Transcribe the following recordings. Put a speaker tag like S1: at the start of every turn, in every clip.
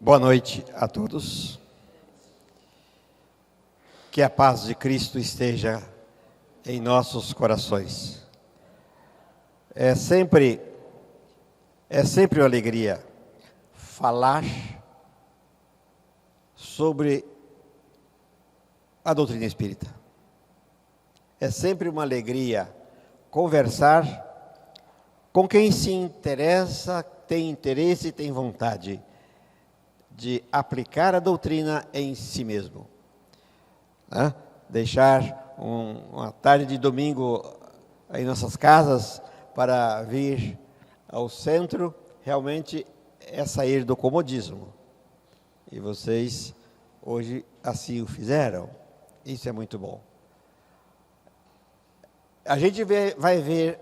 S1: Boa noite a todos. Que a paz de Cristo esteja em nossos corações. É sempre uma alegria falar sobre a doutrina espírita. É sempre uma alegria conversar com quem se interessa, tem interesse e tem vontade de aplicar a doutrina em si mesmo. Deixar uma tarde de domingo em nossas casas para vir ao centro, realmente é sair do comodismo. E vocês hoje assim o fizeram. Isso é muito bom. A gente vai ver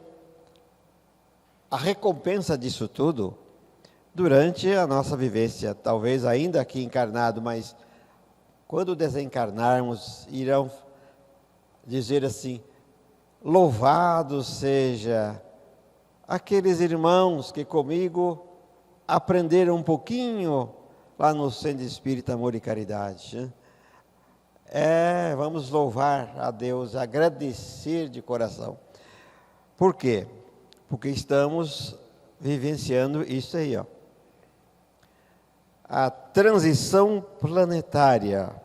S1: a recompensa disso tudo durante a nossa vivência, talvez ainda aqui encarnado, mas quando desencarnarmos, irão dizer assim: louvado seja aqueles irmãos que comigo aprenderam um pouquinho lá no Centro Espírita Amor e Caridade. Vamos louvar a Deus, agradecer de coração. Por quê? Porque estamos vivenciando isso aí, A transição planetária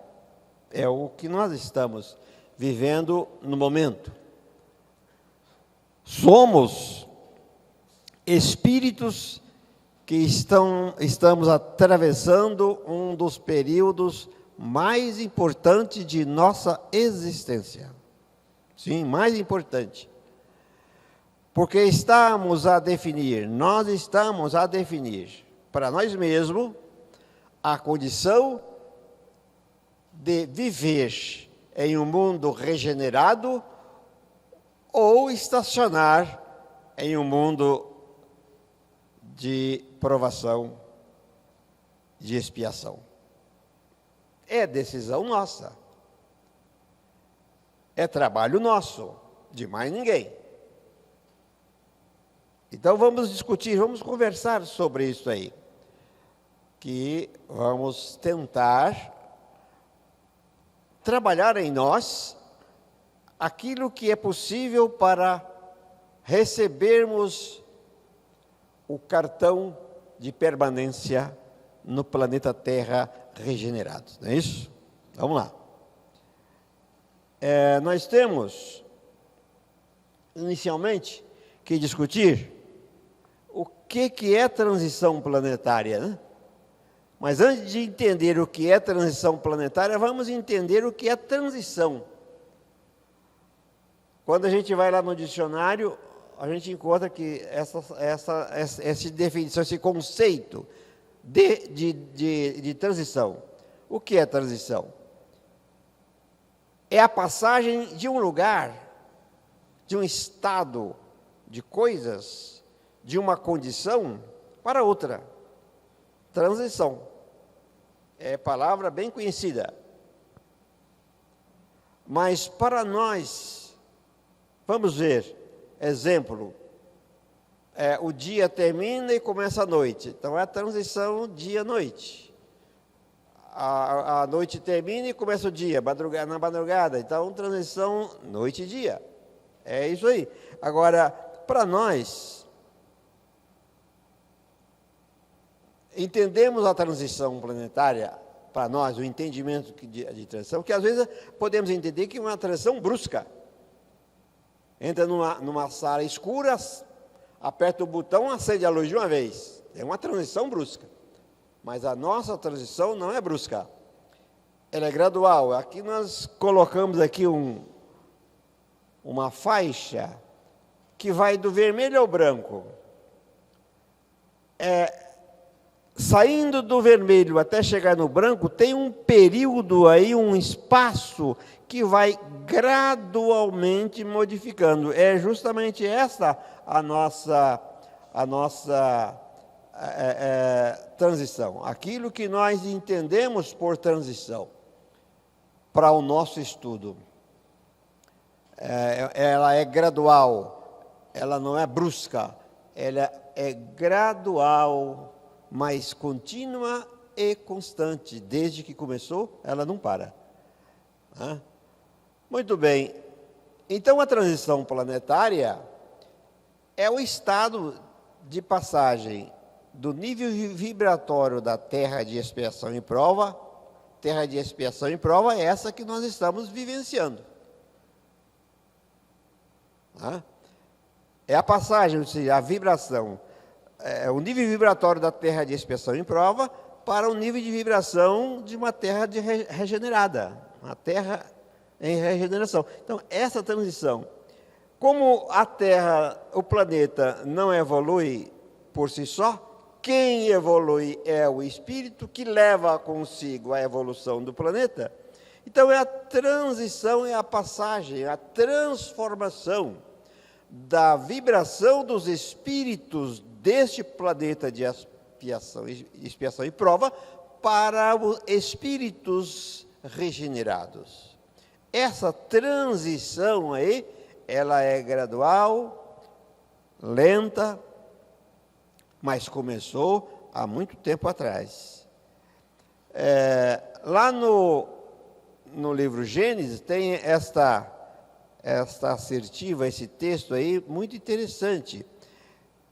S1: é o que nós estamos vivendo no momento. Somos espíritos que estamos atravessando um dos períodos mais importantes de nossa existência. Sim, mais importante. Porque nós estamos a definir para nós mesmos a condição de viver em um mundo regenerado ou estacionar em um mundo de provação, de expiação. É decisão nossa. É trabalho nosso, de mais ninguém. Então vamos discutir, vamos conversar sobre isso aí. Que vamos tentar trabalhar em nós aquilo que é possível para recebermos o cartão de permanência no planeta Terra regenerado. Não é isso? Vamos lá. Nós temos, inicialmente, que discutir o que é transição planetária, né? Mas antes de entender o que é transição planetária, vamos entender o que é transição. Quando a gente vai lá no dicionário, a gente encontra que essa definição, esse conceito de transição. O que é transição? É a passagem de um lugar, de um estado de coisas, de uma condição para outra. Transição. É palavra bem conhecida. Mas para nós, vamos ver, exemplo, o dia termina e começa a noite. Então é a transição dia-noite. A noite termina e começa o dia, na madrugada. Então, transição noite e dia. É isso aí. Agora, para nós, entendemos a transição planetária, para nós, o entendimento de transição, que às vezes podemos entender que é uma transição brusca. Entra numa sala escura, aperta o botão, acende a luz de uma vez. É uma transição brusca. Mas a nossa transição não é brusca. Ela é gradual. Aqui nós colocamos aqui uma faixa que vai do vermelho ao branco. Saindo do vermelho até chegar no branco, tem um período aí, um espaço que vai gradualmente modificando. É justamente essa a nossa transição. Aquilo que nós entendemos por transição para o nosso estudo. Ela é gradual, ela não é brusca, ela é gradual, mas contínua e constante. Desde que começou, ela não para. Muito bem. Então, a transição planetária é o estado de passagem do nível vibratório da Terra de expiação e prova. Terra de expiação e prova é essa que nós estamos vivenciando. É a passagem, ou seja, a vibração, o nível vibratório da Terra de expiação e prova para o nível de vibração de uma Terra regenerada, uma Terra em regeneração. Então, essa transição, como a Terra, o planeta não evolui por si só, quem evolui é o espírito que leva consigo a evolução do planeta. Então, é a transição, é a passagem, a transformação da vibração dos espíritos deste planeta de expiação e prova para os espíritos regenerados. Essa transição aí, ela é gradual, lenta, mas começou há muito tempo atrás. Lá no livro Gênesis tem esta assertiva, esse texto aí, muito interessante,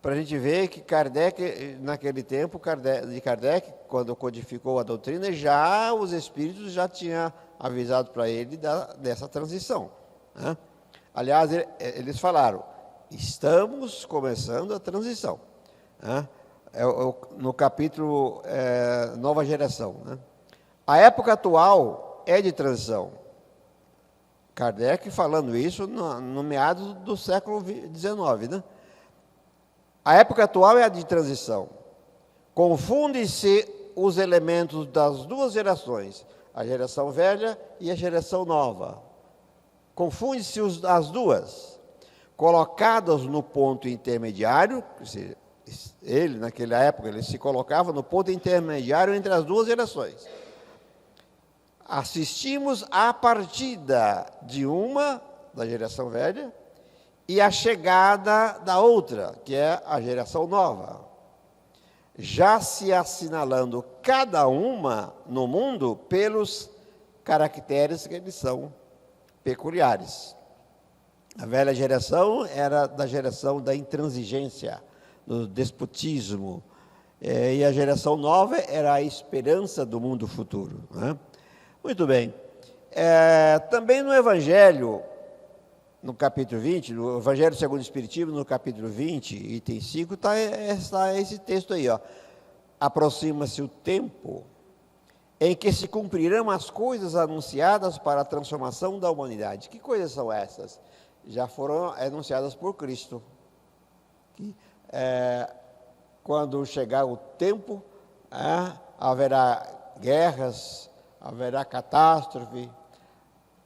S1: para a gente ver que Kardec, naquele tempo, Kardec, quando codificou a doutrina, já os espíritos já tinham avisado para ele dessa transição. Aliás, eles falaram, estamos começando a transição. No capítulo Nova Geração. A época atual é de transição. Kardec falando isso no meados do século XIX. A época atual é a de transição. Confunde-se os elementos das duas gerações, a geração velha e a geração nova. Confunde-se as duas, colocadas no ponto intermediário, naquela época, ele se colocava no ponto intermediário entre as duas gerações. Assistimos à partida de uma, da geração velha, e a chegada da outra, que é a geração nova. Já se assinalando cada uma no mundo pelos caracteres que eles são peculiares. A velha geração era da geração da intransigência, do despotismo, e a geração nova era a esperança do mundo futuro. Muito bem. Também no Evangelho, no capítulo 20, no Evangelho segundo o Espiritismo, no capítulo 20, item 5, está esse texto aí. Aproxima-se o tempo em que se cumprirão as coisas anunciadas para a transformação da humanidade. Que coisas são essas? Já foram anunciadas por Cristo. Quando chegar o tempo, haverá guerras, haverá catástrofe.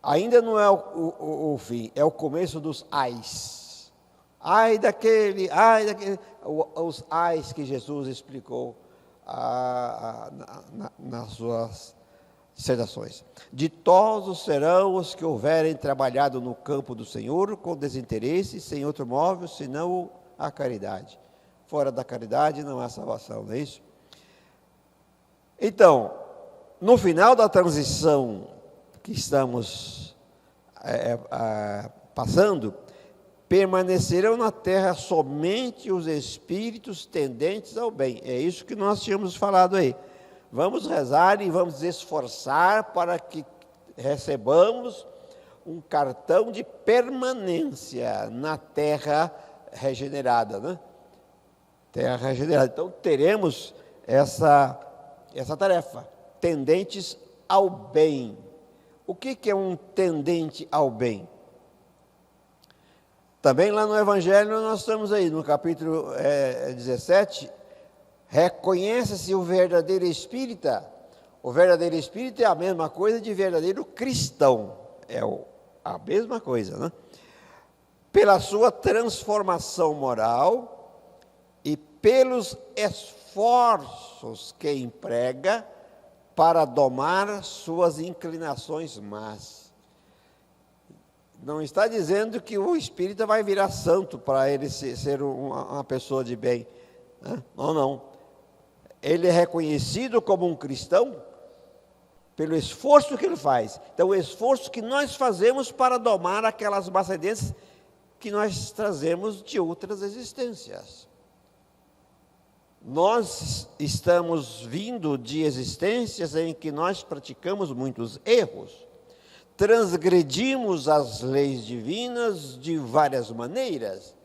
S1: Ainda não é o fim, é o começo dos ais. Ai daquele, os ais que Jesus explicou nas suas dissertações. Ditosos serão os que houverem trabalhado no campo do Senhor com desinteresse, sem outro móvel, senão a caridade. Fora da caridade não há salvação, não é isso? Então, no final da transição que estamos passando, permanecerão na terra somente os espíritos tendentes ao bem. É isso que nós tínhamos falado aí. Vamos rezar e vamos esforçar para que recebamos um cartão de permanência na terra regenerada, Terra regenerada. Então, teremos essa tarefa, tendentes ao bem. O que é um tendente ao bem? Também lá no Evangelho nós estamos aí, no capítulo 17, reconhece-se o verdadeiro espírita. O verdadeiro espírita é a mesma coisa de verdadeiro cristão. É a mesma coisa, Pela sua transformação moral e pelos esforços que emprega para domar suas inclinações más. Não está dizendo que o espírita vai virar santo para ele ser uma pessoa de bem. Não. ele é reconhecido como um cristão pelo esforço que ele faz. Então, o esforço que nós fazemos para domar aquelas más tendências que nós trazemos de outras existências. Nós estamos vindo de existências em que nós praticamos muitos erros, transgredimos as leis divinas de várias maneiras.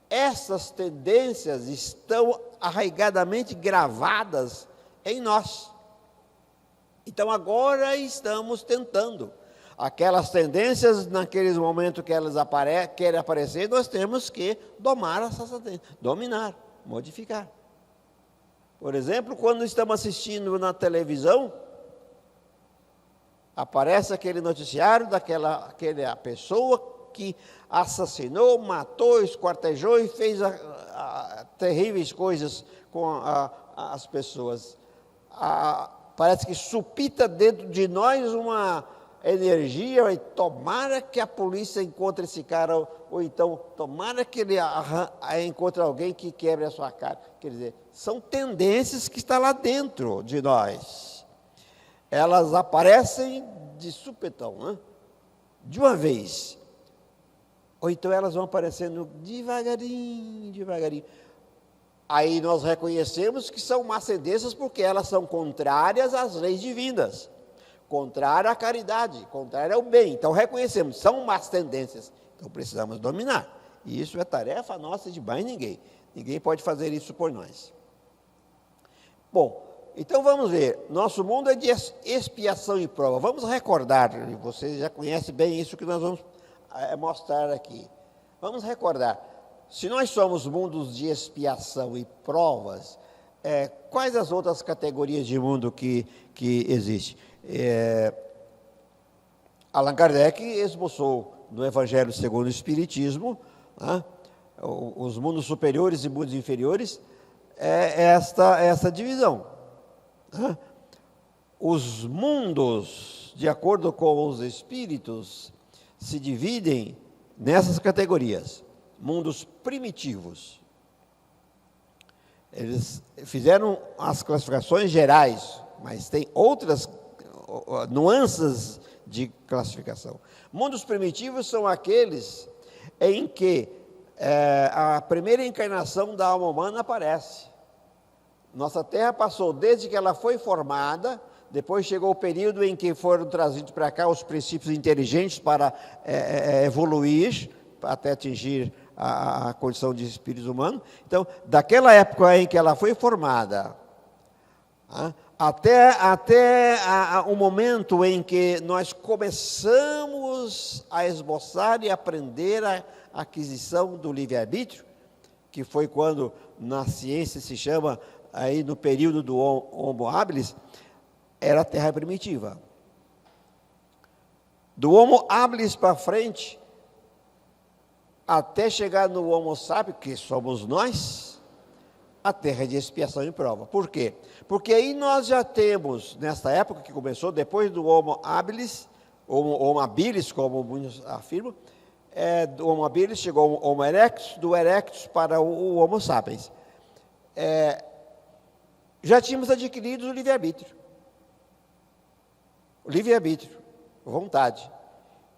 S1: Essas tendências estão arraigadamente gravadas em nós. Então, agora estamos tentando. Aquelas tendências, naqueles momentos que elas querem aparecer, nós temos que domar essas tendências, dominar, modificar. Por exemplo, quando estamos assistindo na televisão, aparece aquele noticiário daquela pessoa que assassinou, matou, esquartejou e fez terríveis coisas com as pessoas. Parece que supita dentro de nós uma energia, e tomara que a polícia encontre esse cara, ou então tomara que ele encontre alguém que quebre a sua cara. Quer dizer, são tendências que estão lá dentro de nós. Elas aparecem de supetão, né? De uma vez. Ou então elas vão aparecendo devagarinho, devagarinho. Aí nós reconhecemos que são más tendências porque elas são contrárias às leis divinas, contrárias à caridade, contrárias ao bem. Então reconhecemos, são más tendências. Então precisamos dominar. E isso é tarefa nossa de mais ninguém. Ninguém pode fazer isso por nós. Bom, então vamos ver. Nosso mundo é de expiação e prova. Vamos recordar, vocês já conhecem bem isso que nós vamos mostrar aqui. Vamos recordar. Se nós somos mundos de expiação e provas, quais as outras categorias de mundo que existem? Allan Kardec esboçou no Evangelho segundo o Espiritismo, né, os mundos superiores e mundos inferiores, essa divisão. Né? Os mundos, de acordo com os espíritos, se dividem nessas categorias. Mundos primitivos. Eles fizeram as classificações gerais, mas tem outras nuances de classificação. Mundos primitivos são aqueles em que a primeira encarnação da alma humana aparece. Nossa Terra passou desde que ela foi formada, depois chegou o período em que foram trazidos para cá os princípios inteligentes para evoluir, até atingir a condição de espírito humano. Então, daquela época em que ela foi formada, até o momento em que nós começamos a esboçar e aprender a aquisição do livre-arbítrio, que foi quando na ciência se chama, aí no período do Homo habilis, era a Terra primitiva. Do Homo habilis para frente, até chegar no Homo sapiens, que somos nós, a terra de expiação e prova. Por quê? Porque aí nós já temos, nessa época que começou, depois do Homo habilis, Homo habilis, como muitos afirmam, do Homo habilis chegou o Homo erectus, do erectus para o Homo sapiens. Já tínhamos adquirido o livre-arbítrio. O livre-arbítrio, vontade.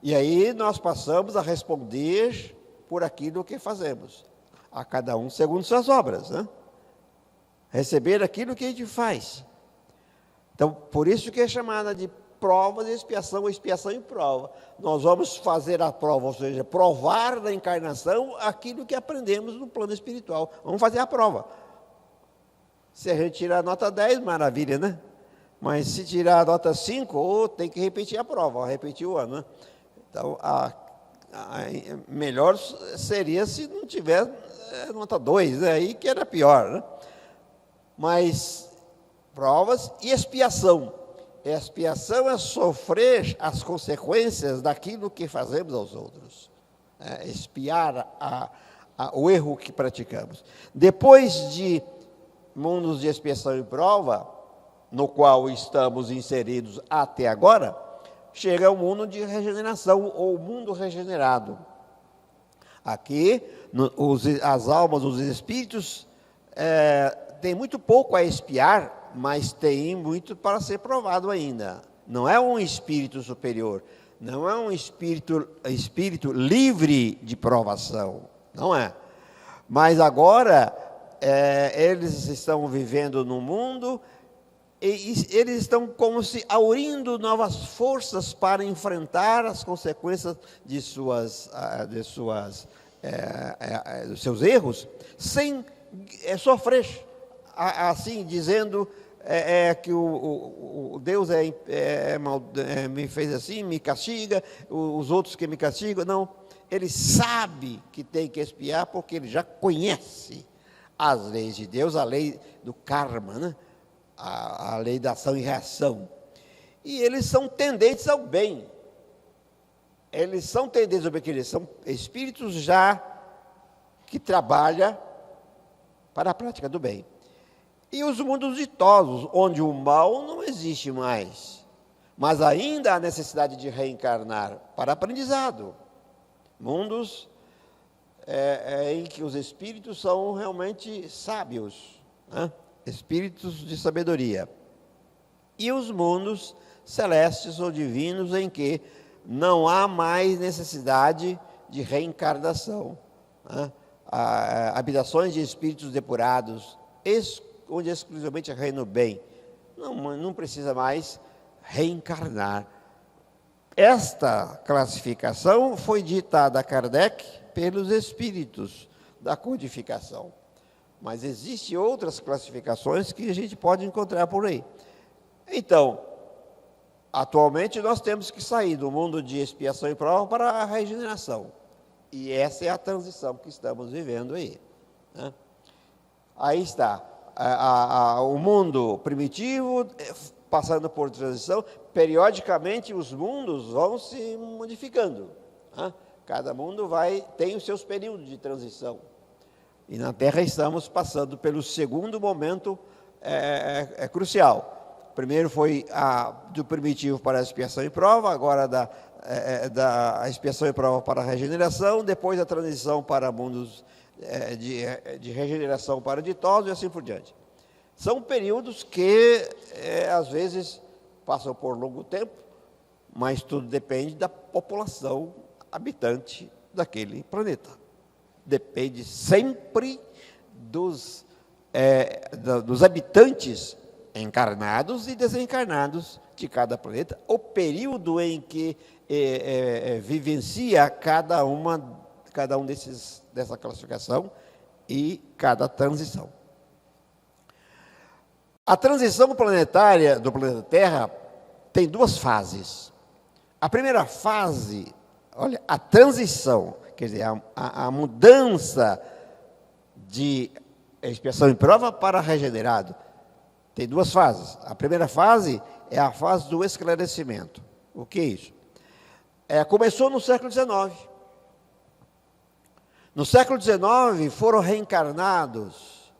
S1: E aí nós passamos a responder por aquilo que fazemos, a cada um segundo suas obras, né? Receber aquilo que a gente faz. Então, por isso que é chamada de prova de expiação, ou expiação e prova. Nós vamos fazer a prova, ou seja, provar na encarnação aquilo que aprendemos no plano espiritual. Vamos fazer a prova. Se a gente tirar a nota 10, maravilha, né? Mas se tirar a nota 5, tem que repetir a prova, repetir o ano, né? Então, melhor seria se não tiver nota 2, né? Aí que era pior, né? Mas provas e expiação. Expiação é sofrer as consequências daquilo que fazemos aos outros. Expiar o erro que praticamos. Depois de mundos de expiação e prova, no qual estamos inseridos até agora, chega o mundo de regeneração, ou mundo regenerado. Aqui, as almas, os espíritos, tem muito pouco a expiar, mas tem muito para ser provado ainda. Não é um espírito superior, não é um espírito livre de provação, não é. Mas agora, eles estão vivendo no mundo e eles estão como se aurindo novas forças para enfrentar as consequências dos seus erros, sem sofrer, assim, dizendo que o Deus me fez assim, me castiga, os outros que me castigam. Não, ele sabe que tem que expiar, porque ele já conhece as leis de Deus, a lei do karma, né? A lei da ação e reação. E eles são tendentes ao bem. Eles são tendentes ao bem, eles são espíritos já que trabalham para a prática do bem. E os mundos ditosos, onde o mal não existe mais, mas ainda há necessidade de reencarnar para aprendizado. Mundos em que os espíritos são realmente sábios, né? Espíritos de sabedoria. E os mundos celestes ou divinos em que não há mais necessidade de reencarnação, né? Habitações de espíritos depurados, onde exclusivamente reina o bem, não precisa mais reencarnar. Esta classificação foi ditada a Kardec pelos espíritos da codificação. Mas existem outras classificações que a gente pode encontrar por aí. Então, atualmente nós temos que sair do mundo de expiação e prova para a regeneração. E essa é a transição que estamos vivendo aí, né? Aí está, o mundo primitivo passando por transição. Periodicamente os mundos vão se modificando, né? Cada mundo tem os seus períodos de transição. E na Terra estamos passando pelo segundo momento crucial. Primeiro foi do primitivo para a expiação e prova, agora da expiação e prova para a regeneração, depois a transição para mundos de regeneração para ditosos e assim por diante. São períodos que, às vezes, passam por longo tempo, mas tudo depende da população habitante daquele planeta. Depende sempre dos habitantes encarnados e desencarnados de cada planeta, o período em que vivencia cada um dessa classificação e cada transição. A transição planetária do planeta Terra tem duas fases. A primeira fase, olha, a transição, quer dizer, a mudança de expiação e prova para regenerado, tem duas fases. A primeira fase é a fase do esclarecimento. O que é isso? Começou no século XIX. No século XIX foram reencarnados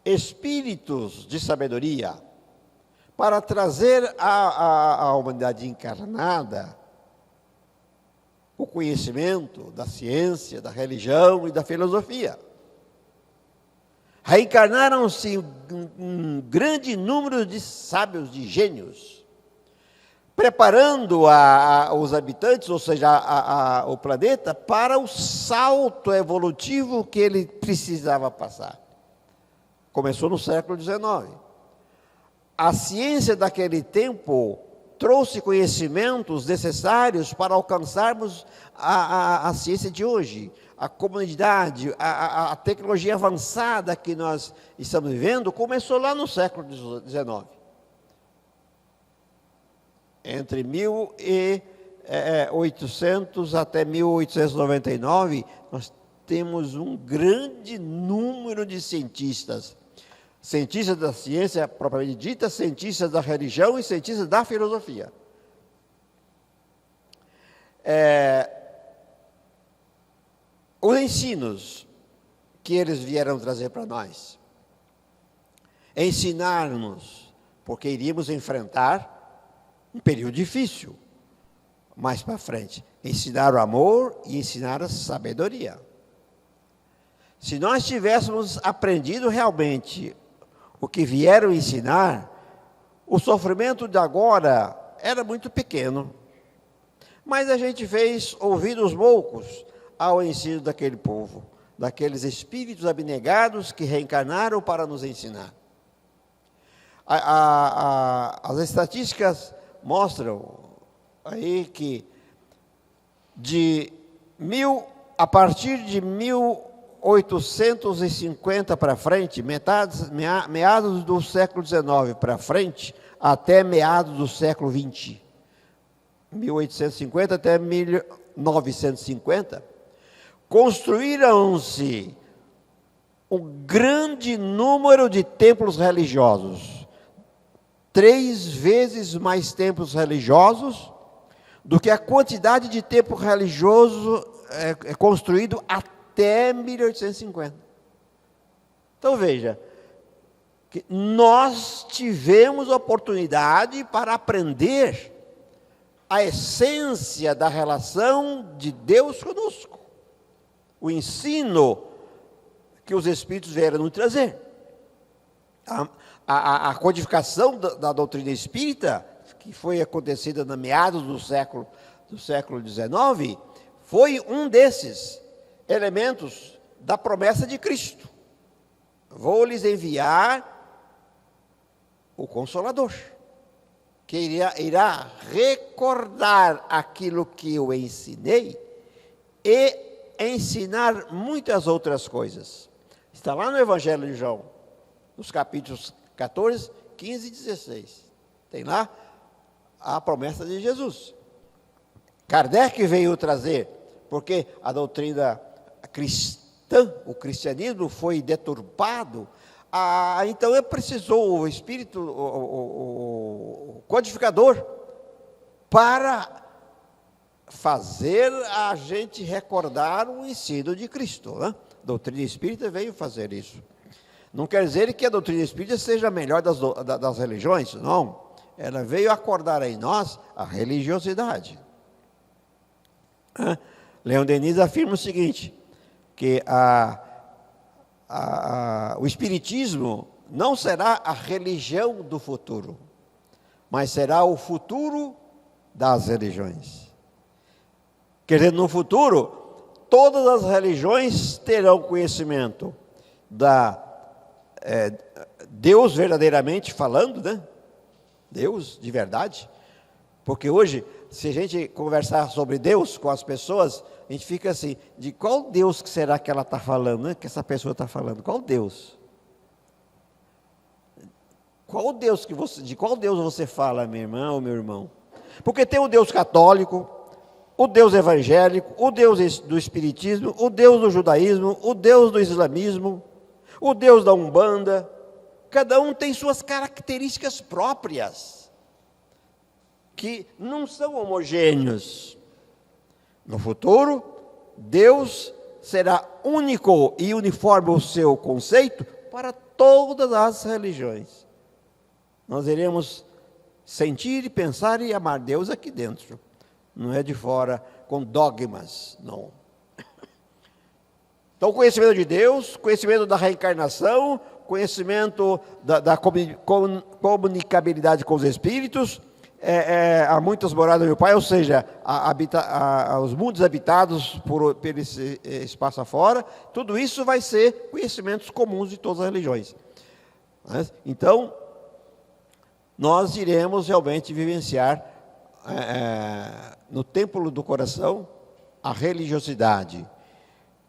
S1: espíritos de sabedoria para trazer à humanidade encarnada o conhecimento da ciência, da religião e da filosofia. Reencarnaram-se um grande número de sábios, de gênios, preparando os habitantes, ou seja, o planeta, para o salto evolutivo que ele precisava passar. Começou no século XIX. A ciência daquele tempo trouxe conhecimentos necessários para alcançarmos a ciência de hoje, a comunidade, a tecnologia avançada que nós estamos vivendo, começou lá no século XIX. Entre 1800 até 1899, nós temos um grande número de cientistas. Cientistas da ciência propriamente dita, cientistas da religião e cientistas da filosofia. Os ensinos que eles vieram trazer para nós, ensinar-nos, porque iríamos enfrentar um período difícil, mais para frente, ensinar o amor e ensinar a sabedoria. Se nós tivéssemos aprendido realmente o que vieram ensinar, o sofrimento de agora era muito pequeno. Mas a gente fez ouvidos moucos ao ensino daquele povo, daqueles espíritos abnegados que reencarnaram para nos ensinar. As estatísticas mostram aí que a partir de 1850 para frente, meados do século XIX para frente, até meados do século XX, 1850 até 1950, construíram-se um grande número de templos religiosos, 3 vezes mais templos religiosos do que a quantidade de templo religioso construído até 1850. Então veja, que nós tivemos oportunidade para aprender a essência da relação de Deus conosco, o ensino que os Espíritos vieram nos trazer. A codificação da doutrina espírita, que foi acontecida na meados do século XIX, foi um desses elementos da promessa de Cristo. Vou lhes enviar o Consolador, que irá recordar aquilo que eu ensinei e ensinar muitas outras coisas. Está lá no Evangelho de João, nos capítulos 14, 15 e 16. Tem lá a promessa de Jesus. Kardec veio trazer, porque a doutrina cristã, o cristianismo foi deturpado, então precisou o Espírito, o codificador, para fazer a gente recordar o ensino de Cristo, né? A doutrina espírita veio fazer isso. Não quer dizer que a doutrina espírita seja a melhor das religiões, não. Ela veio acordar em nós a religiosidade. Leon Denis afirma o seguinte, que o Espiritismo não será a religião do futuro, mas será o futuro das religiões. Quer dizer, no futuro, todas as religiões terão conhecimento da Deus verdadeiramente falando, né? Deus de verdade. Porque hoje, se a gente conversar sobre Deus com as pessoas, a gente fica assim, de qual Deus que será que ela está falando, né? Que essa pessoa está falando? Qual Deus? De qual Deus você fala, minha irmã ou meu irmão? Porque tem o Deus católico, o Deus evangélico, o Deus do espiritismo, o Deus do judaísmo, o Deus do islamismo, o Deus da Umbanda. Cada um tem suas características próprias, que não são homogêneos. No futuro, Deus será único e uniforme o seu conceito para todas as religiões. Nós iremos sentir, pensar e amar Deus aqui dentro, não é de fora, com dogmas, não. Então, conhecimento de Deus, conhecimento da reencarnação, conhecimento da comunicabilidade com os espíritos, há muitas moradas do meu Pai, ou seja, os mundos habitados por esse espaço afora, tudo isso vai ser conhecimentos comuns de todas as religiões. Então, nós iremos realmente vivenciar no templo do coração a religiosidade.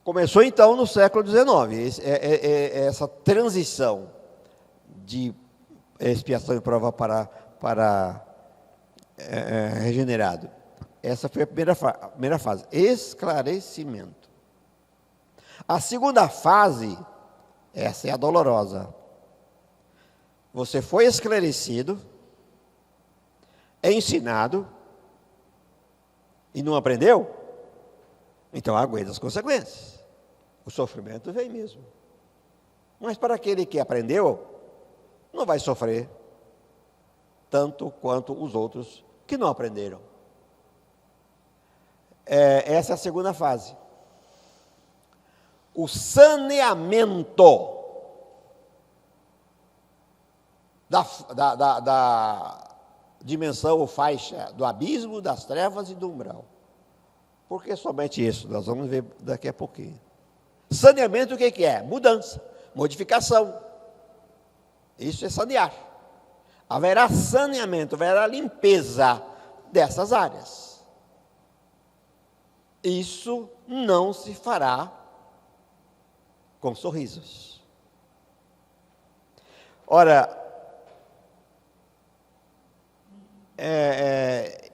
S1: Começou então no século XIX, essa transição de expiação e prova para regenerado. Essa foi a primeira fase, esclarecimento. A segunda fase, essa é a dolorosa. Você foi esclarecido, ensinado, e não aprendeu? Então aguenta as consequências. O sofrimento vem mesmo. Mas para aquele que aprendeu, não vai sofrer tanto quanto os outros que não aprenderam. Essa é a segunda fase. O saneamento. da dimensão ou faixa do abismo, das trevas e do umbral. Por que somente isso? Nós vamos ver daqui a pouquinho. Saneamento o que é? Mudança, modificação. Isso é sanear. Haverá saneamento, haverá limpeza dessas áreas. Isso não se fará com sorrisos. Ora,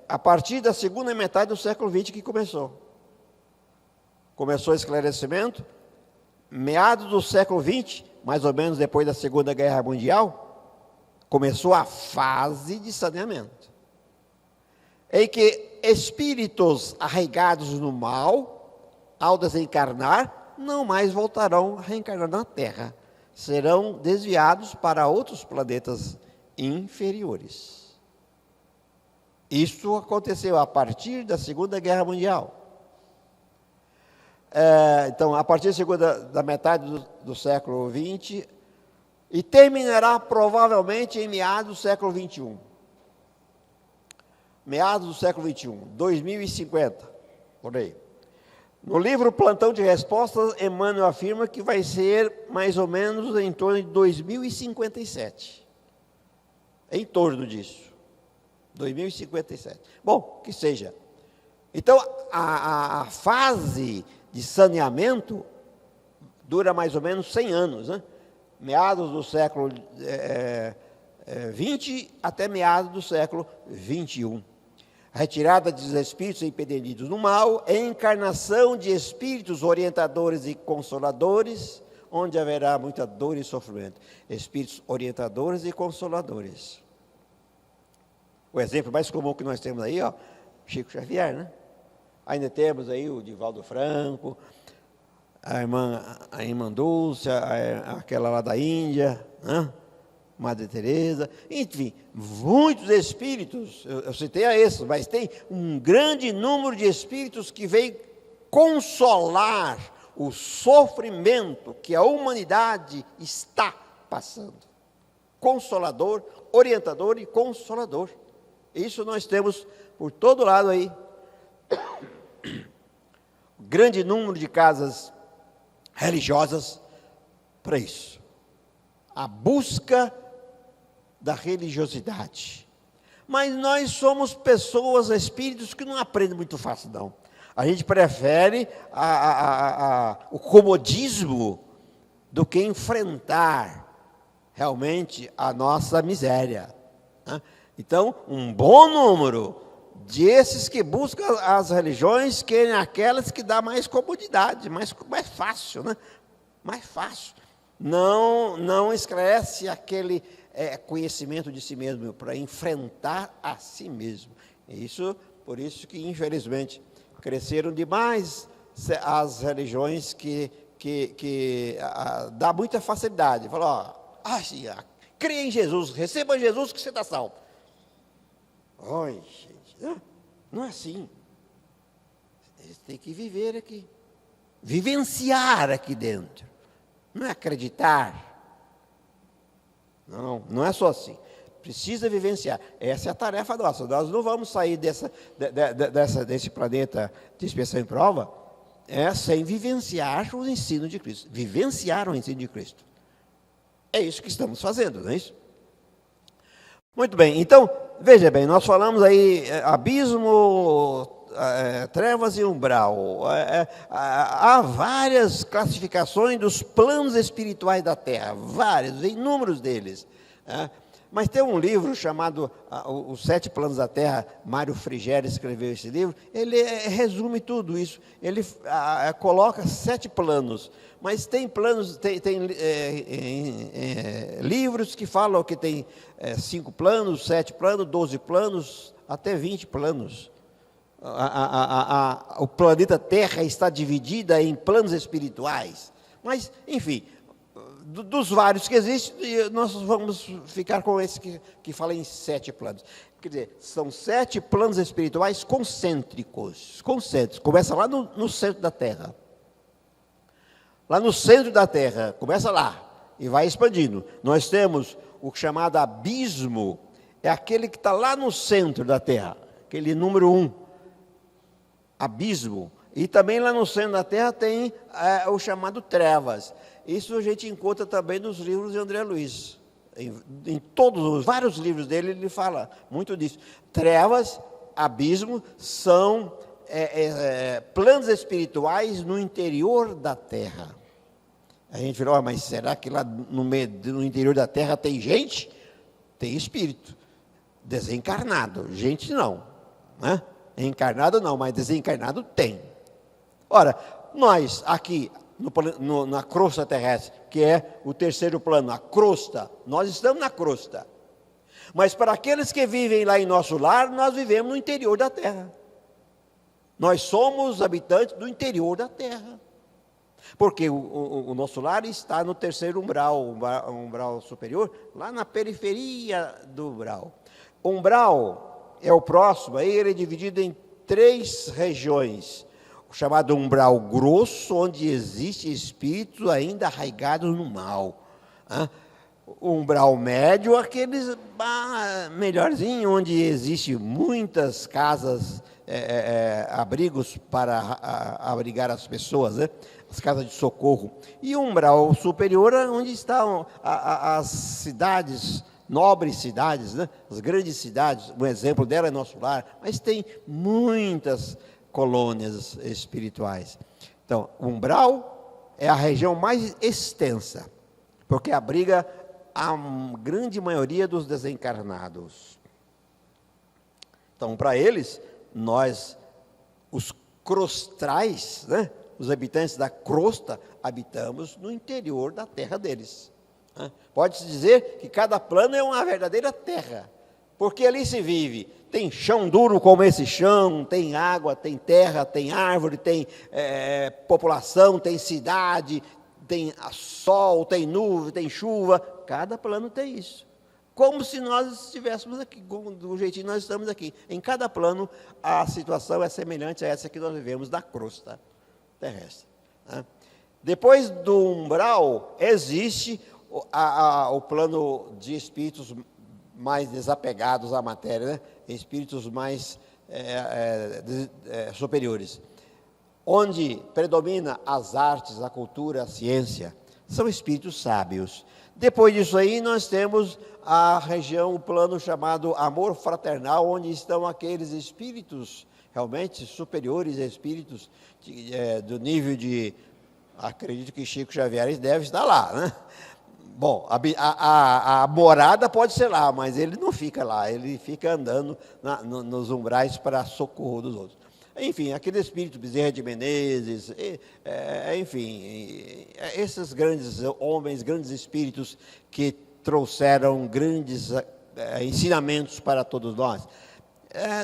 S1: a partir da segunda metade do século XX que começou o esclarecimento, meados do século XX, mais ou menos depois da Segunda Guerra Mundial, começou a fase de saneamento, em que espíritos arraigados no mal, ao desencarnar, não mais voltarão a reencarnar na Terra, serão desviados para outros planetas inferiores. Isso aconteceu a partir da Segunda Guerra Mundial. Então, a partir da metade do século XX, e terminará provavelmente em meados do século XXI. Meados do século XXI, 2050, por aí. No livro Plantão de Respostas, Emmanuel afirma que vai ser mais ou menos em torno de 2057. Em torno disso. 2057. Bom, que seja. Então, a fase de saneamento dura mais ou menos 100 anos, né? Meados do século XX até meados do século XXI. A retirada dos espíritos impedidos no mal, a encarnação de espíritos orientadores e consoladores, onde haverá muita dor e sofrimento. Espíritos orientadores e consoladores. O exemplo mais comum que nós temos aí, ó, Chico Xavier, né? Ainda temos aí o Divaldo Franco, a irmã Dulce, aquela lá da Índia, né? Madre Teresa, enfim, muitos espíritos, eu citei a esses, mas tem um grande número de espíritos que vêm consolar o sofrimento que a humanidade está passando. Consolador, orientador e consolador. Isso nós temos por todo lado aí. Grande número de casas religiosas para isso. A busca da religiosidade. Mas nós somos pessoas, espíritos que não aprendem muito fácil, não. A gente prefere o comodismo do que enfrentar realmente a nossa miséria, né? Então, um bom número desses que buscam as religiões querem aquelas que dão mais comodidade, mais fácil, né? Mais fácil. Não esclarece aquele conhecimento de si mesmo, para enfrentar a si mesmo. Por isso que, infelizmente, cresceram demais as religiões que dá muita facilidade. Fala, crê em Jesus, receba Jesus que você está salvo. Oi, gente, não é assim. Você tem que viver aqui, vivenciar aqui dentro. Não é acreditar. Não é só assim. Precisa vivenciar. Essa é a tarefa nossa. Nós não vamos sair desse planeta de expiação e prova sem vivenciar o ensino de Cristo. Vivenciar o ensino de Cristo. É isso que estamos fazendo, não é isso? Muito bem. Então, veja bem, nós falamos aí abismo, trevas e umbral. Há várias classificações dos planos espirituais da Terra, vários, inúmeros deles. Mas tem um livro chamado Os Sete Planos da Terra, Mário Frigério escreveu esse livro, ele resume tudo isso, ele coloca 7 planos, mas tem planos, tem livros que falam que tem 5 planos, 7 planos, 12 planos, até 20 planos. O planeta Terra está dividido em planos espirituais. Mas, enfim, dos vários que existem, nós vamos ficar com esse que fala em 7 planos. Quer dizer, são 7 planos espirituais concêntricos. Começa lá no centro da Terra. Lá no centro da Terra, começa lá e vai expandindo. Nós temos o chamado abismo, é aquele que está lá no centro da Terra, aquele número 1, abismo. E também lá no centro da Terra tem o chamado trevas. Isso a gente encontra também nos livros de André Luiz. Em todos os vários livros dele, ele fala muito disso. Trevas, abismo, são planos espirituais no interior da Terra. A gente fala, mas será que lá no interior da Terra tem gente? Tem espírito. Desencarnado. Gente não. Né? Encarnado não, mas desencarnado tem. Ora, nós aqui na crosta terrestre, que é o terceiro plano, a crosta, nós estamos na crosta. Mas para aqueles que vivem lá em nosso lar, nós vivemos no interior da Terra. Nós somos habitantes do interior da Terra. Porque o nosso lar está no terceiro umbral, o umbral superior, lá na periferia do umbral. O umbral é o próximo, aí ele é dividido em 3 regiões. O chamado umbral grosso, onde existem espíritos ainda arraigados no mal. O umbral médio, aqueles melhorzinho, onde existem muitas casas, abrigos para abrigar as pessoas, né? As casas de socorro. E o umbral superior, onde estão as cidades, nobres cidades, né? As grandes cidades. Um exemplo dela é nosso lar, mas tem muitas colônias espirituais. Então, o umbral é a região mais extensa, porque abriga a grande maioria dos desencarnados. Então, para eles, nós, os crostrais, né, os habitantes da crosta, habitamos no interior da terra deles. Pode-se dizer que cada plano é uma verdadeira terra, porque ali se vive. Tem chão duro como esse chão, tem água, tem terra, tem árvore, tem população, tem cidade, tem sol, tem nuvem, tem chuva. Cada plano tem isso. Como se nós estivéssemos aqui, do jeitinho que nós estamos aqui. Em cada plano, a situação é semelhante a essa que nós vivemos na crosta terrestre. Depois do umbral, existe o plano de espíritos mais desapegados à matéria, né? Espíritos mais superiores, onde predomina as artes, a cultura, a ciência, são espíritos sábios. Depois disso aí, nós temos a região, o plano chamado amor fraternal, onde estão aqueles espíritos realmente superiores, espíritos do nível de, acredito que Chico Xavier deve estar lá, né? Bom, a morada pode ser lá, mas ele não fica lá, ele fica andando nos umbrais para socorro dos outros. Enfim, aquele espírito Bezerra de Menezes, enfim, esses grandes homens, grandes espíritos que trouxeram grandes ensinamentos para todos nós.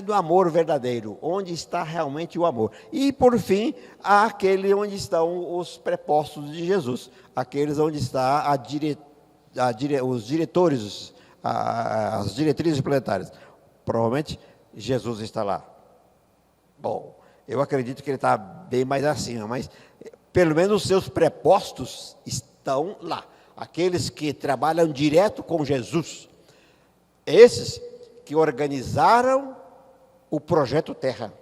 S1: Do amor verdadeiro, onde está realmente o amor. E, por fim, aquele onde estão os prepostos de Jesus, aqueles onde está os diretores, as diretrizes planetárias. Provavelmente, Jesus está lá. Bom, eu acredito que ele está bem mais acima, mas pelo menos os seus prepostos estão lá. Aqueles que trabalham direto com Jesus. Esses que organizaram o projeto Terra.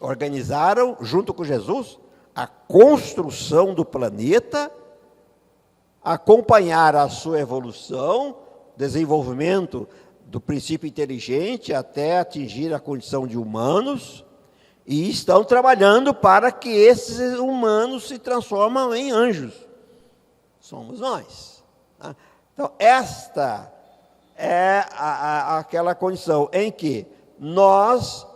S1: Organizaram, junto com Jesus, a construção do planeta, acompanharam a sua evolução, desenvolvimento do princípio inteligente até atingir a condição de humanos, e estão trabalhando para que esses humanos se transformem em anjos. Somos nós. Então, esta é aquela condição em que nós,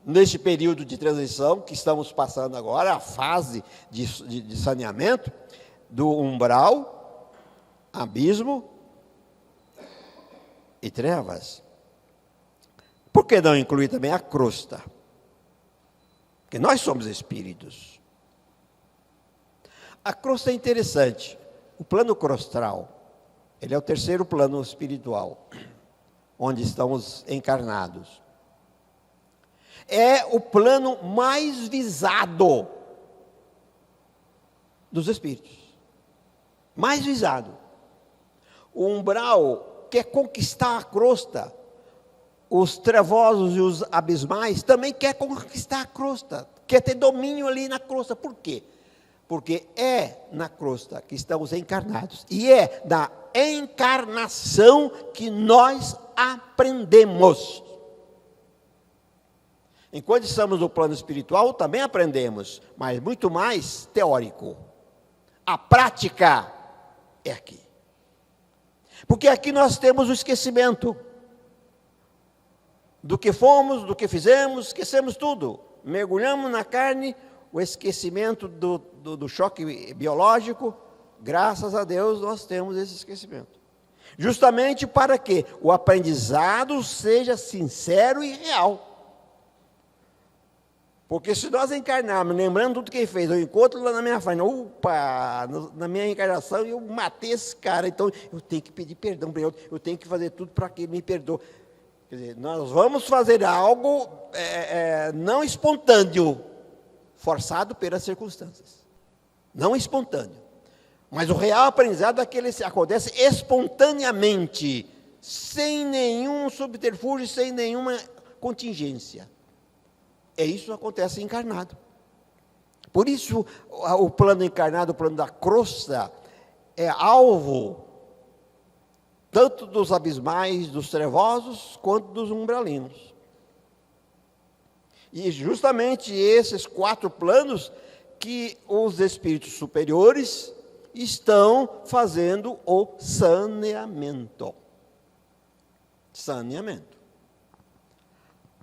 S1: neste período de transição que estamos passando agora, a fase de saneamento, do umbral, abismo e trevas. Por que não incluir também a crosta? Porque nós somos espíritos. A crosta é interessante. O plano crostral, ele é o terceiro plano espiritual, onde estamos encarnados. É o plano mais visado dos espíritos. mais visado. O umbral quer conquistar a crosta. Os trevosos e os abismais também quer conquistar a crosta, quer ter domínio ali na crosta. Por quê? Porque é na crosta que estamos encarnados. E é na encarnação que nós aprendemos. Enquanto estamos no plano espiritual, também aprendemos, mas muito mais teórico. A prática é aqui. Porque aqui nós temos o esquecimento do que fomos, do que fizemos, esquecemos tudo. Mergulhamos na carne, o esquecimento do choque biológico. Graças a Deus nós temos esse esquecimento. Justamente para que o aprendizado seja sincero e real. Porque se nós encarnarmos, lembrando tudo que ele fez, eu encontro lá na minha frente, na minha encarnação eu matei esse cara, então eu tenho que pedir perdão para ele, eu tenho que fazer tudo para que ele me perdoe. Quer dizer, nós vamos fazer algo não espontâneo, forçado pelas circunstâncias. Não espontâneo. Mas o real aprendizado é aquele que acontece espontaneamente, sem nenhum subterfúgio, sem nenhuma contingência. É isso que acontece encarnado. Por isso, o plano encarnado, o plano da crosta, é alvo tanto dos abismais, dos trevosos, quanto dos umbralinos. E justamente esses 4 planos que os espíritos superiores estão fazendo o saneamento. Saneamento.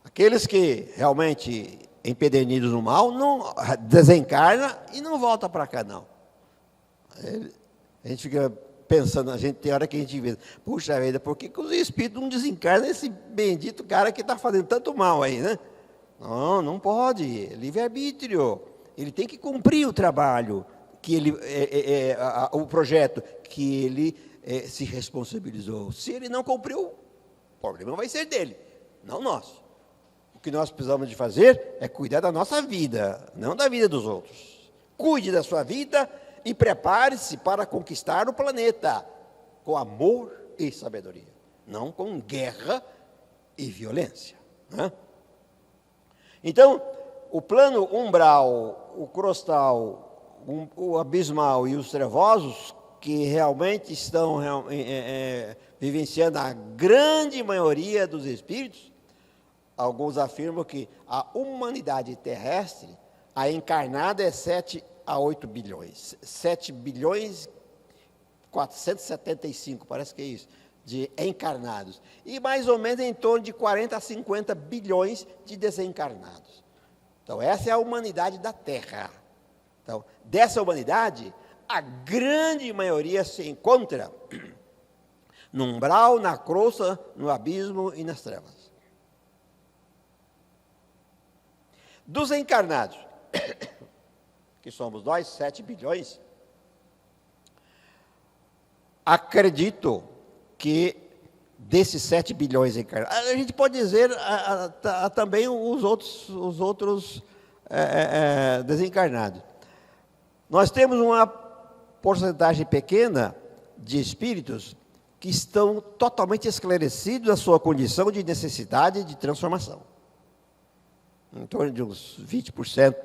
S1: Aqueles que realmente empedernidos no mal, não desencarna e não volta para cá, não. A gente fica pensando, tem hora que a gente vê, puxa vida, por que os espíritos não desencarnam esse bendito cara que está fazendo tanto mal aí, né? Não, não pode, livre-arbítrio. Ele tem que cumprir o trabalho, que ele, o projeto que ele se responsabilizou. Se ele não cumpriu, o problema vai ser dele, não nosso. O que nós precisamos de fazer é cuidar da nossa vida, não da vida dos outros. Cuide da sua vida e prepare-se para conquistar o planeta com amor e sabedoria, não com guerra e violência, né? Então, o plano umbral, o crostal, o abismal e os trevosos, que realmente estão vivenciando a grande maioria dos espíritos, alguns afirmam que a humanidade terrestre, a encarnada é 7 a 8 bilhões. 7 bilhões 475, parece que é isso, de encarnados. E mais ou menos em torno de 40 a 50 bilhões de desencarnados. Então, essa é a humanidade da Terra. Então, dessa humanidade, a grande maioria se encontra no umbral, na crosta, no abismo e nas trevas. Dos encarnados, que somos nós, 7 bilhões, acredito que desses 7 bilhões encarnados, a gente pode dizer também os outros desencarnados. Nós temos uma porcentagem pequena de espíritos que estão totalmente esclarecidos da sua condição de necessidade de transformação. Em torno de uns 20%,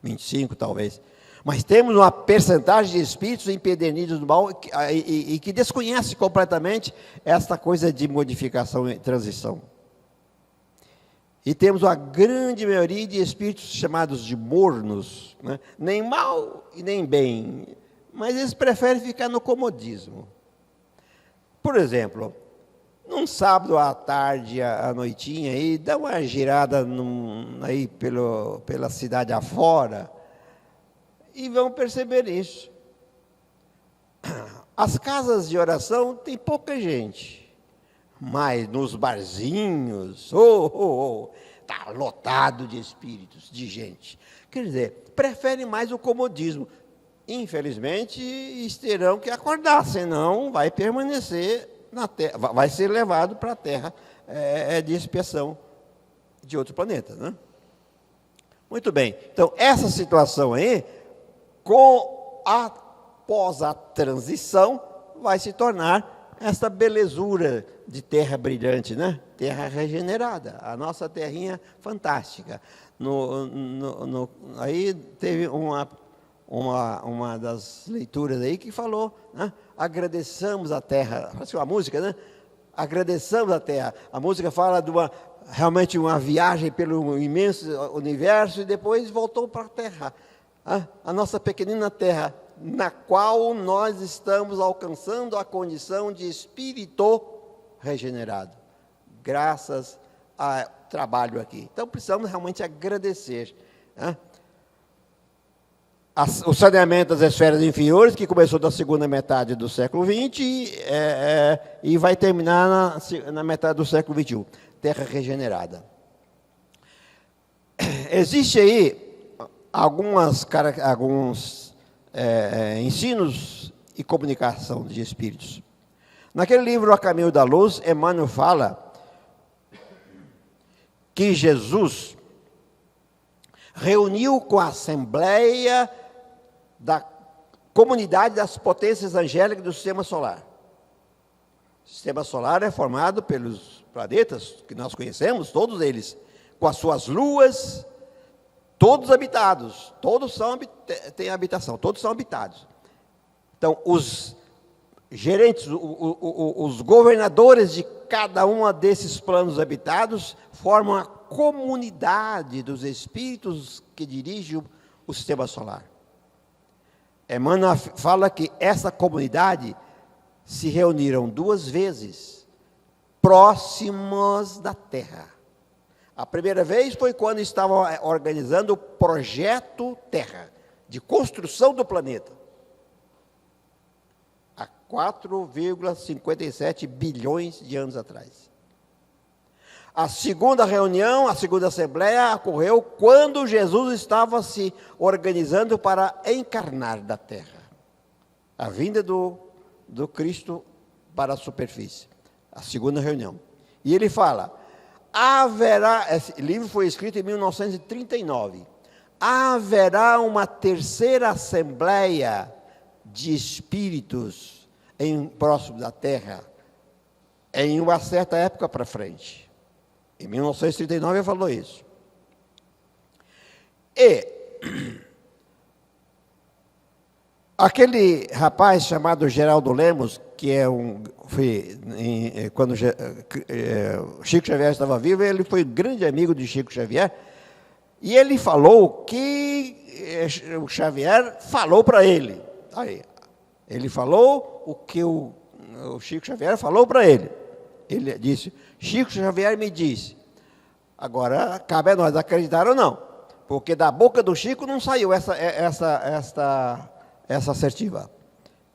S1: 25% talvez. Mas temos uma percentagem de espíritos empedernidos do mal e que desconhece completamente esta coisa de modificação e transição. E temos uma grande maioria de espíritos chamados de mornos, né? Nem mal e nem bem, mas eles preferem ficar no comodismo. Por exemplo, num sábado à tarde, à noitinha, aí, dá uma girada aí pela cidade afora e vão perceber isso. As casas de oração tem pouca gente, mas nos barzinhos, tá lotado de espíritos, de gente. Quer dizer, preferem mais o comodismo. Infelizmente, terão que acordar, senão vai permanecer na Terra, vai ser levado para a Terra de expiação de outro planeta, né? Muito bem. Então, essa situação aí, com a após a transição, vai se tornar essa belezura de terra brilhante, né? Terra regenerada, a nossa terrinha fantástica. Aí teve uma das leituras aí que falou, né? Agradeçamos a terra, parece uma música, né? Agradeçamos a terra. A música fala de realmente uma viagem pelo imenso universo e depois voltou para a terra, a nossa pequenina terra, na qual nós estamos alcançando a condição de espírito regenerado, graças ao trabalho aqui. Então, precisamos realmente agradecer, né? O saneamento das esferas inferiores, que começou da segunda metade do século XX e vai terminar na metade do século XXI. Terra regenerada. Existe aí alguns ensinos e comunicação de espíritos. Naquele livro A Caminho da Luz, Emmanuel fala que Jesus reuniu com a Assembleia da Comunidade das Potências Angélicas do Sistema Solar. O Sistema Solar é formado pelos planetas que nós conhecemos, todos eles, com as suas luas, todos habitados, todos têm habitação, todos são habitados. Então, os gerentes, os governadores de cada um desses planos habitados formam a comunidade dos espíritos que dirigem o sistema solar. Emmanuel fala que essa comunidade se reuniram 2 vezes, próximas da Terra. A primeira vez foi quando estavam organizando o projeto Terra, de construção do planeta. Há 4,57 bilhões de anos atrás. A segunda reunião, a segunda assembleia, ocorreu quando Jesus estava se organizando para encarnar da terra. A vinda do Cristo para a superfície. A segunda reunião. E ele fala, esse livro foi escrito em 1939, haverá uma terceira assembleia de espíritos próximo da terra, em uma certa época para frente. Em 1939 ele falou isso. E aquele rapaz chamado Geraldo Lemos, que quando Chico Xavier estava vivo, ele foi grande amigo de Chico Xavier, e ele falou que o Xavier falou para ele. Ele falou o que o Chico Xavier falou para ele. Ele disse, Chico Xavier me disse. Agora, cabe a nós acreditar ou não. Porque da boca do Chico não saiu essa assertiva.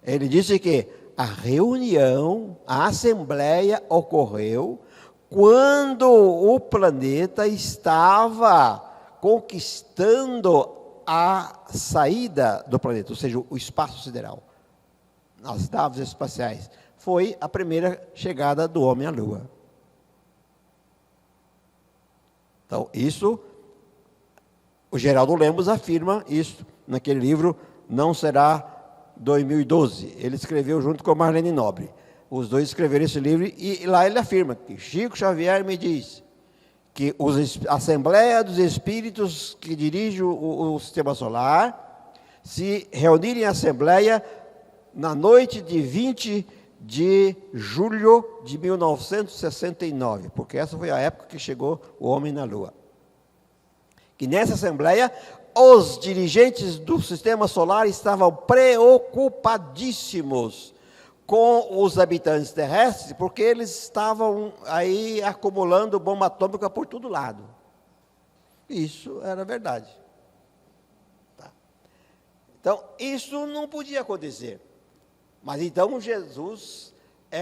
S1: Ele disse que a reunião, a assembleia ocorreu quando o planeta estava conquistando a saída do planeta, ou seja, o espaço sideral, as naves espaciais. Foi a primeira chegada do homem à Lua. Então, isso, o Geraldo Lemos afirma isso naquele livro, Não Será 2012. Ele escreveu junto com Marlene Nobre. Os dois escreveram esse livro e lá ele afirma que Chico Xavier me diz que a Assembleia dos Espíritos que dirige o Sistema Solar se reunirem em Assembleia na noite de 20 de julho de 1969, porque essa foi a época que chegou o homem na Lua. Que nessa Assembleia, os dirigentes do Sistema Solar estavam preocupadíssimos com os habitantes terrestres, porque eles estavam aí acumulando bomba atômica por todo lado. Isso era verdade. Tá. Então, isso não podia acontecer. Mas então Jesus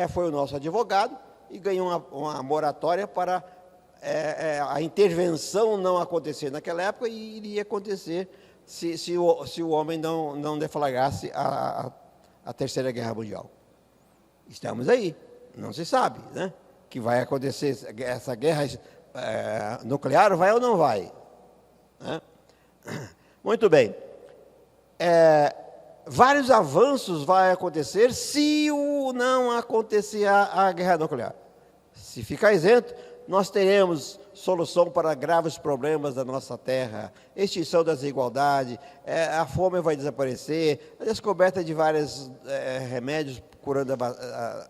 S1: foi o nosso advogado e ganhou uma moratória para a intervenção não acontecer naquela época, e iria acontecer se o homem não deflagrasse a Terceira Guerra Mundial. Estamos aí, não se sabe, né? Que vai acontecer essa guerra nuclear, vai ou não vai? Né? Muito bem. vários avanços vão acontecer se não acontecer a guerra nuclear. Se ficar isento, nós teremos solução para graves problemas da nossa terra, extinção das desigualdades, a fome vai desaparecer, a descoberta de vários remédios curando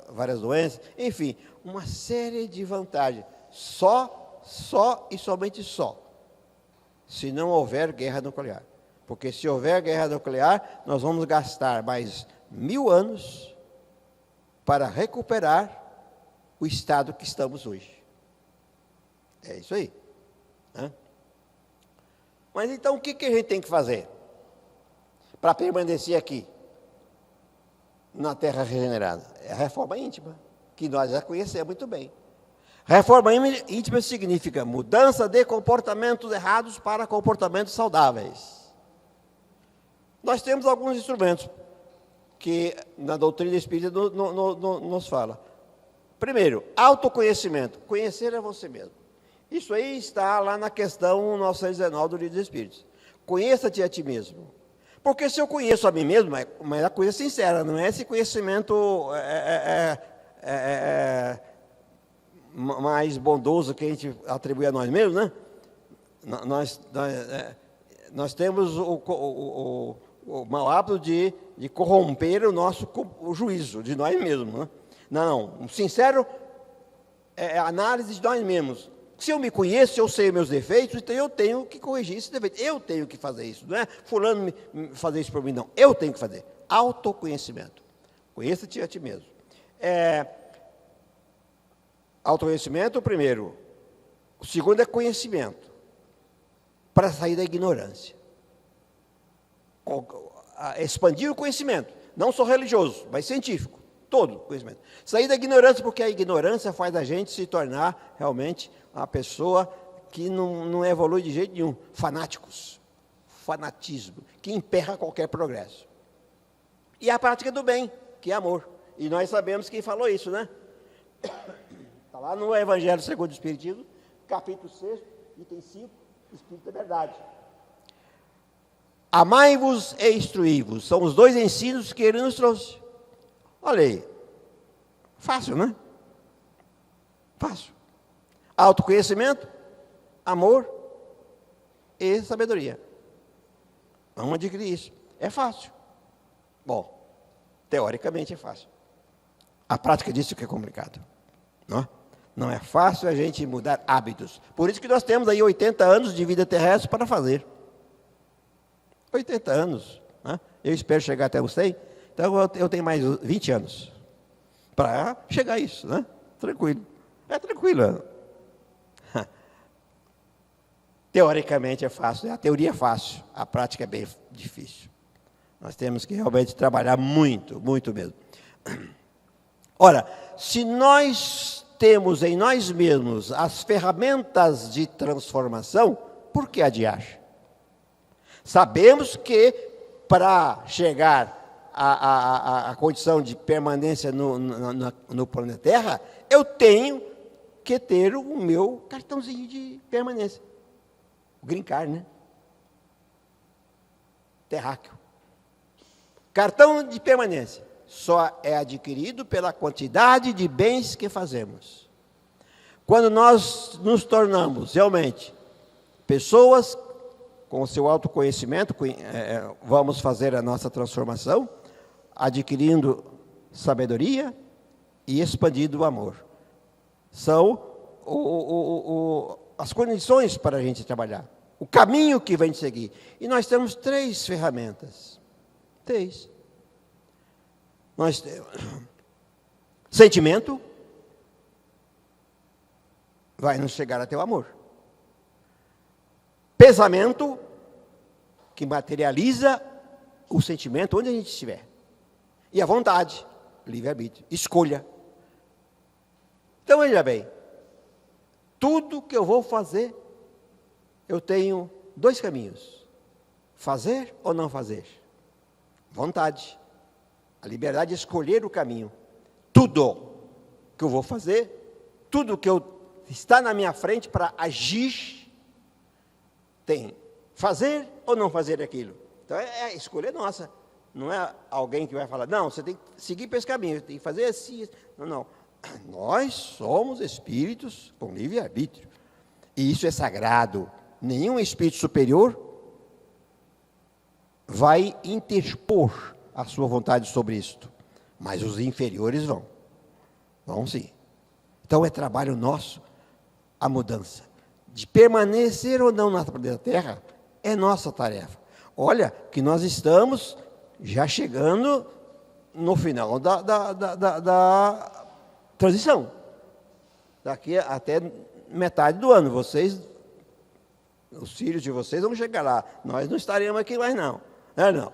S1: várias doenças, enfim, uma série de vantagens. Só e somente só, se não houver guerra nuclear. Porque se houver guerra nuclear, nós vamos gastar mais 1000 anos para recuperar o estado que estamos hoje. É isso aí. Né? Mas então, o que a gente tem que fazer para permanecer aqui, na terra regenerada? É a reforma íntima, que nós já conhecemos muito bem. Reforma íntima significa mudança de comportamentos errados para comportamentos saudáveis. Nós temos alguns instrumentos que na doutrina espírita nos fala. Primeiro, autoconhecimento. Conhecer a você mesmo. Isso aí está lá na questão 919 do Livro dos Espíritos. Conheça-te a ti mesmo. Porque se eu conheço a mim mesmo, mas é a coisa sincera, não é esse conhecimento mais bondoso que a gente atribui a nós mesmos, né? Nós temos o mau hábito de corromper o juízo de nós mesmos. Né? Não, um sincero análise de nós mesmos. Se eu me conheço, eu sei meus defeitos, então eu tenho que corrigir esses defeitos. Eu tenho que fazer isso, não é fulano fazer isso por mim, não. Eu tenho que fazer. Autoconhecimento. Conheça-te a ti mesmo. Autoconhecimento, o primeiro. O segundo é conhecimento. Para sair da ignorância. Expandir o conhecimento. Não só religioso, mas científico. Todo conhecimento. Sair da ignorância, porque a ignorância faz a gente se tornar realmente uma pessoa que não evolui de jeito nenhum. Fanáticos. Fanatismo. Que emperra qualquer progresso. E a prática do bem, que é amor. E nós sabemos quem falou isso, né? Está lá no Evangelho segundo o Espiritismo, capítulo 6, item 5, Espírito da Verdade. Amai-vos e instruí-vos. São os dois ensinos que ele nos trouxe. Olha aí. Fácil, né? Fácil. Autoconhecimento, amor e sabedoria. Vamos adquirir isso. É fácil. Bom, teoricamente é fácil. A prática disso que é complicado. Não é fácil a gente mudar hábitos. Por isso que nós temos aí 80 anos de vida terrestre para fazer. 80 anos. Né? Eu espero chegar até os 100. Então eu tenho mais 20 anos para chegar a isso. Né? Tranquilo. É tranquilo. Teoricamente é fácil. A teoria é fácil. A prática é bem difícil. Nós temos que realmente trabalhar muito, muito mesmo. Ora, se nós temos em nós mesmos as ferramentas de transformação, por que adiar? Sabemos que para chegar à condição de permanência no planeta Terra, eu tenho que ter o meu cartãozinho de permanência. O green card, né? Terráqueo. Cartão de permanência. Só é adquirido pela quantidade de bens que fazemos. Quando nós nos tornamos realmente pessoas com o seu autoconhecimento, vamos fazer a nossa transformação, adquirindo sabedoria e expandindo o amor. São as condições para a gente trabalhar, o caminho que vem de seguir. E nós temos 3 ferramentas. 3. Nós temos sentimento, vai nos chegar até o amor. Pensamento, que materializa o sentimento onde a gente estiver. E a vontade, livre-arbítrio, escolha. Então, veja bem, tudo que eu vou fazer, eu tenho 2 caminhos. Fazer ou não fazer. Vontade. A liberdade de escolher o caminho. Tudo que eu vou fazer, tudo que está na minha frente para agir, tem fazer ou não fazer aquilo. Então, a escolha é nossa. Não é alguém que vai falar, não, você tem que seguir para esse caminho, tem que fazer assim. Não, não. Nós somos espíritos com livre-arbítrio. E isso é sagrado. Nenhum espírito superior vai interpor a sua vontade sobre isto. Mas os inferiores vão. Vão sim. Então é trabalho nosso a mudança. De permanecer ou não na Terra é nossa tarefa. Olha que nós estamos já chegando no final da transição. Daqui até metade do ano, vocês, os filhos de vocês vão chegar lá. Nós não estaremos aqui mais não. Não.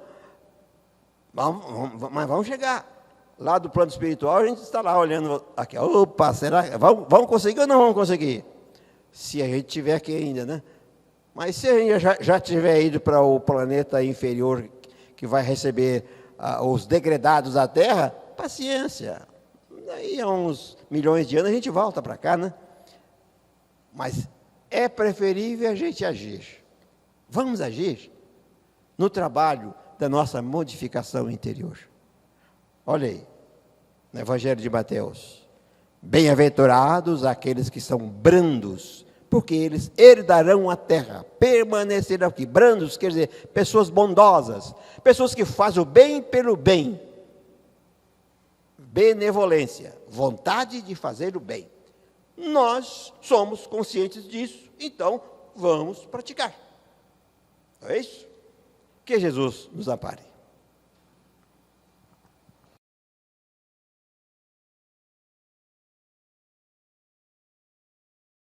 S1: Mas vamos chegar. Lá do plano espiritual, a gente está lá olhando aqui. Opa, será que vamos conseguir ou não vamos conseguir? Se a gente tiver aqui ainda, né? Mas se a gente já tiver ido para o planeta inferior, que vai receber os degredados da Terra, paciência. Daí a uns milhões de anos a gente volta para cá, né? Mas é preferível a gente agir. Vamos agir no trabalho da nossa modificação interior. Olha aí, no Evangelho de Mateus. Bem-aventurados aqueles que são brandos, porque eles herdarão a terra, permanecerão aqui. Brandos quer dizer pessoas bondosas, pessoas que fazem o bem pelo bem. Benevolência, vontade de fazer o bem. Nós somos conscientes disso, então vamos praticar. É isso? Que Jesus nos ampare.